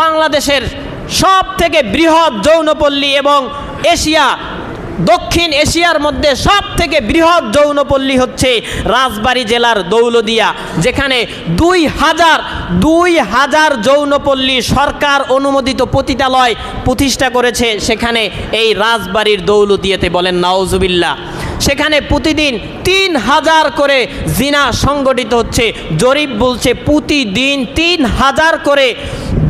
বাংলাদেশের সব থেকে বৃহৎ যৌনপল্লী এবং দক্ষিণ এশিয়ার মধ্যে সব থেকে বৃহৎ যৌনপল্লী হচ্ছে রাজবাড়ী জেলার দৌলদিয়া, যেখানে 2000 যৌনপল্লী সরকার অনুমোদিত পতিতালয় প্রতিষ্ঠা করেছে সেখানে এই রাজবাড়ীর দৌলদিয়াতে। বলেন নাউজুবিল্লাহ। সেখানে প্রতিদিন 3000 করে জিনা সংগঠিত হচ্ছে। জরিপ বলছে প্রতিদিন 3000 করে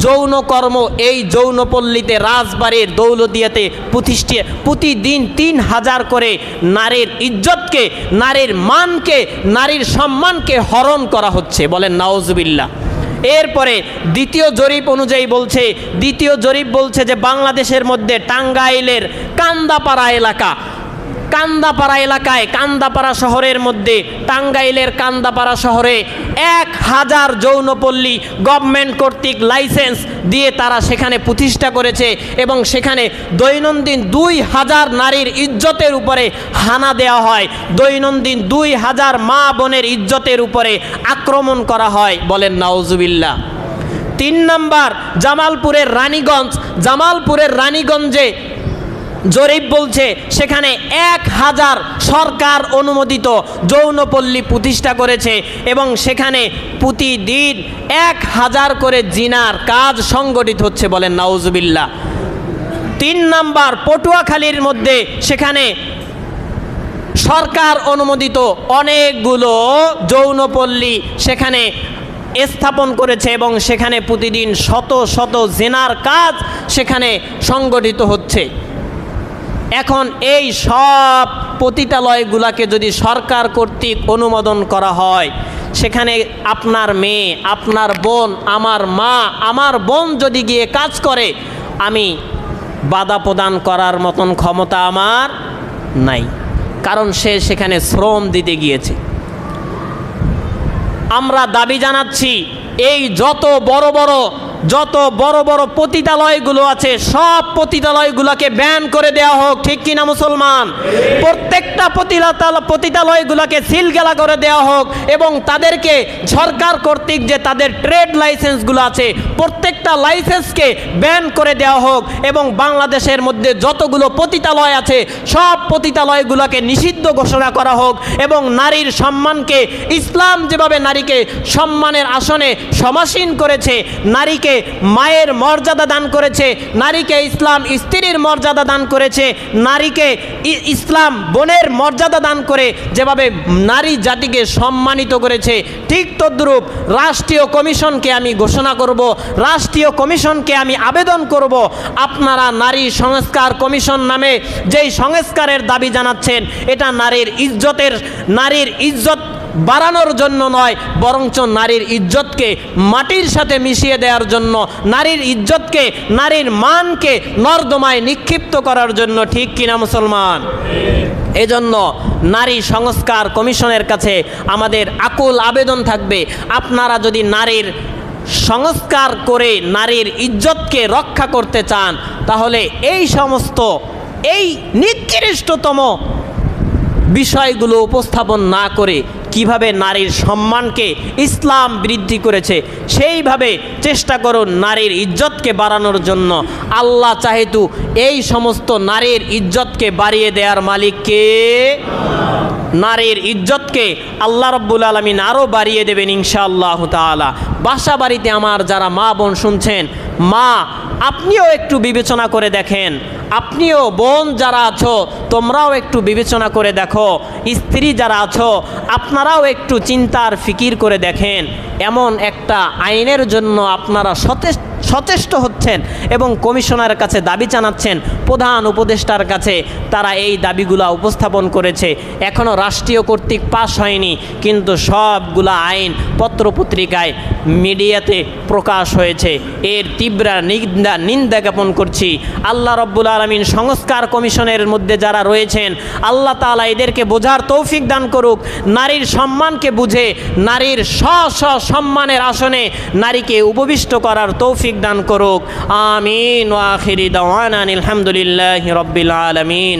যৌনকর্ম এই যৌনপল্লীতে রাজবাড়ীর দৌলদিয়াতে প্রতিদিন 3000 করে নারীর ইজ্জতকে, নারীর মানকে, নারীর সম্মানকে হরণ করা হচ্ছে। বলেন নাউজুবিল্লাহ। এরপরে দ্বিতীয় জরিপ অনুযায়ী বলছে যে বাংলাদেশের মধ্যে টাঙ্গাইলের কান্দাপাড়া এলাকায় কান্দাপাড়া শহরের মধ্যে টাঙ্গাইলের কান্দাপাড়া শহরে 1000 যৌনপল্লী গভর্নমেন্ট কর্তৃক লাইসেন্স দিয়ে তারা সেখানে প্রতিষ্ঠা করেছে এবং সেখানে দৈনন্দিন 2000 নারীর ইজ্জতের উপরে হানা দেওয়া হয়। দৈনন্দিন 2000 মা বোনের ইজ্জতের উপরে আক্রমণ করা হয়। বলেন নাউজুবিল্লাহ। 3 নম্বর জামালপুরের রানীগঞ্জে জরিপ বলছে সেখানে 1000 সরকার অনুমোদিত যৌনপল্লী প্রতিষ্ঠা করেছে এবং সেখানে প্রতিদিন 1000 করে জিনার কাজ সংগঠিত হচ্ছে। বলেন নাউজুবিল্লাহ। 3 নম্বর পটুয়াখালীর মধ্যে সেখানে সরকার অনুমোদিত অনেকগুলো যৌনপল্লী সেখানে স্থাপন করেছে এবং সেখানে প্রতিদিন শত জিনার কাজ সেখানে সংগঠিত হচ্ছে। এখন এই সব পতিতালয়গুলোকে যদি সরকার কর্তৃক অনুমোদন করা হয়, সেখানে আপনার মেয়ে, আপনার বোন, আমার মা, আমার বোন যদি গিয়ে কাজ করে, আমি বাধা প্রদান করার মতন ক্ষমতা আমার নাই, কারণ সে সেখানে শ্রম দিতে গিয়েছে। আমরা দাবি জানাচ্ছি এই যত বড় বড় পতিতালয়গুলো আছে সব পতিতালয়গুলোকে ব্যান করে দেওয়া হোক। ঠিক কিনা মুসলমান? প্রত্যেকটা পতিতালয়গুলোকে সিলগালা করে দেওয়া হোক এবং তাদেরকে সরকার কর্তৃক যে তাদের ট্রেড লাইসেন্সগুলো আছে প্রত্যেকটা লাইসেন্সকে ব্যান করে দেওয়া হোক এবং বাংলাদেশের মধ্যে যতগুলো পতিতালয় আছে সব পতিতালয়গুলোকে নিষিদ্ধ ঘোষণা করা হোক এবং নারীর সম্মানকে, ইসলাম যেভাবে নারীকে সম্মানের আসনে সমাসীন করেছে, নারীকে মায়ের মর্যাদা দান করেছে, নারীকে ইসলাম স্ত্রীর মর্যাদা দান করেছে, নারীকে ইসলাম বোনের মর্যাদা দান করে যেভাবে নারী জাতিকে সম্মানিত করেছে, ঠিক তদ্রূপ রাষ্ট্রীয় কমিশনকে আমি ঘোষণা করব, রাষ্ট্রীয় কমিশনকে আমি আবেদন করব, আপনারা নারী সংস্কার কমিশন নামে যেই সংস্কারের দাবি জানাচ্ছেন এটা নারীর ইজ্জত বাড়ানোর জন্য নয়, বরঞ্চ নারীর ইজ্জতকে মাটির সাথে মিশিয়ে দেওয়ার জন্য, নারীর ইজ্জতকে, নারীর মানকে নর্দমায় নিক্ষিপ্ত করার জন্য। ঠিক কিনা মুসলমান? এজন্য নারী সংস্কার কমিশনের কাছে আমাদের আকুল আবেদন থাকবে, আপনারা যদি নারীর সংস্কার করে নারীর ইজ্জতকে রক্ষা করতে চান তাহলে এই সমস্ত নিকৃষ্টতম বিষয়গুলো উপস্থাপন না করে কিভাবে নারীর সম্মানকে ইসলাম বৃদ্ধি করেছে সেইভাবে চেষ্টা করুন নারীর ইজ্জতকে বাড়ানোর জন্য। আল্লাহ চাহেতু এই সমস্ত নারীর ইজ্জতকে বাড়িয়ে দেওয়ার মালিক কে? নারীর ইজ্জতকে আল্লাহ রাব্বুল আলামিন আরও বাড়িয়ে দেবেন ইনশাআল্লাহ তাআলা। বাসা বাড়িতে আমার যারা মা বোন শুনছেন, মা আপনিও একটু বিবেচনা করে দেখেন, আপনিও বোন যারা আছো তোমরাও একটু বিবেচনা করে দেখো, স্ত্রী যারা আছো আপনারাও একটু চিন্তার ফিকির করে দেখেন, এমন একটা আইনের জন্য আপনারা সচেষ্ট হচ্ছেন এবং কমিশনারের কাছে দাবি জানাচ্ছেন, প্রধান উপদেষ্টার কাছে তারা এই দাবিগুলো উপস্থাপন করেছে, এখনও রাষ্ট্রীয় কর্তৃক পাশ হয়নি, কিন্তু সবগুলা আইন পত্রপত্রিকায় মিডিয়াতে প্রকাশ হয়েছে। এর তীব্র নিন্দা জ্ঞাপন করছি। আল্লাহ রাব্বুল আলামিন সংস্কার কমিশনের মধ্যে যারা রয়েছেন আল্লাহ তাআলা এদেরকে বোঝার তৌফিক দান করুক, নারীর সম্মানকে বুঝে নারীর সম্মানের আসনে নারীকে উপবিষ্ট করার তৌফিক দান করুক। আমিন ওয়া আখিরি দাওয়ানা আলহামদুলিল্লাহি রাব্বিল আলামিন।